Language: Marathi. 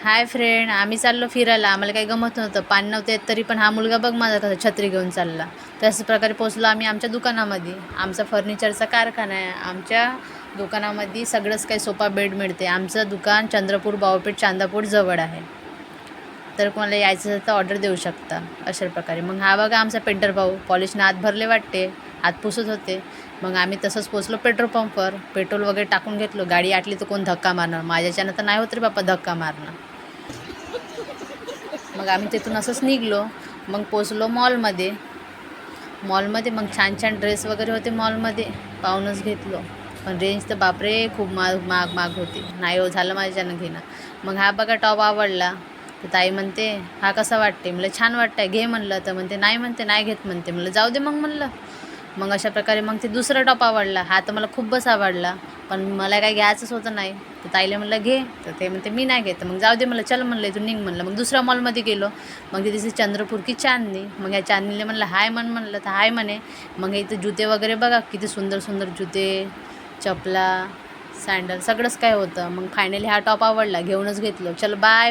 हाय फ्रेंड, आम्ही चाललो फिरायला. आम्हाला काही गमत नव्हतं, पाणी नव्हतं येत, तरी पण हा मुलगा बघ माझा कसा छत्री घेऊन चालला. त्याच प्रकारे पोचलो आम्ही आमच्या दुकानामध्ये. आमचा फर्निचरचा कारखाना आहे. आमच्या दुकानामध्ये सगळंच काही सोफा बेड मिळते. आमचं दुकान चंद्रपूर, बावपेठ, चांदापूर जवळ आहे. तर कोणाला यायचं असेल तर ऑर्डर देऊ शकता. अशा प्रकारे मग हा बघा आमचा पेंटर भाऊ पॉलिशनं आत भरले वाटते, आत पुसत होते. मग आम्ही तसंच पोचलो पेट्रोल पंपवर. पेट्रोल वगैरे टाकून घेतलो. गाडी आटली तर कोण धक्का मारणार? माझ्याच्यानं तर नाही होत रे बापा धक्का मारणं. मग आम्ही तिथून असंच निघलो. मग पोचलो मॉलमध्ये. मग छान छान ड्रेस वगैरे होते मॉलमध्ये, पाहूनच घेतलो. पण रेंज तर बापरे खूप महाग होती. नाही हो झालं माझ्यानं घेणं. मग हा बघा टॉप आवडला. तर ताई म्हणते हा कसा वाटते? म्हणलं छान वाटतंय, घे म्हणलं. तर म्हणते नाही, म्हणते नाही घेत म्हणते. म्हणलं जाऊ दे मग म्हणलं. मग अशा प्रकारे मग ते दुसरा टॉप आवडला. हा तर मला खूपच आवडला, पण मला काही घ्यायचंच होतं नाही. तर ताईला म्हणलं घे, तर ते म्हणते मी नाही घेत. मग जाऊ दे म्हणलं, चल म्हणलं इथून निघ म्हणलं. मग दुसऱ्या मॉलमध्ये गेलो. मग तिथे चंद्रपूर की चांदनी. मग ह्या चांदनीला म्हणलं हाय म्हणलं, तर हाय म्हणे. मग इथे जुते वगैरे बघा किती सुंदर सुंदर जुते, चपला, सँडल सगळंच काय होतं. मग फायनली हा टॉप आवडला, घेऊनच घेतलो. चल बाय.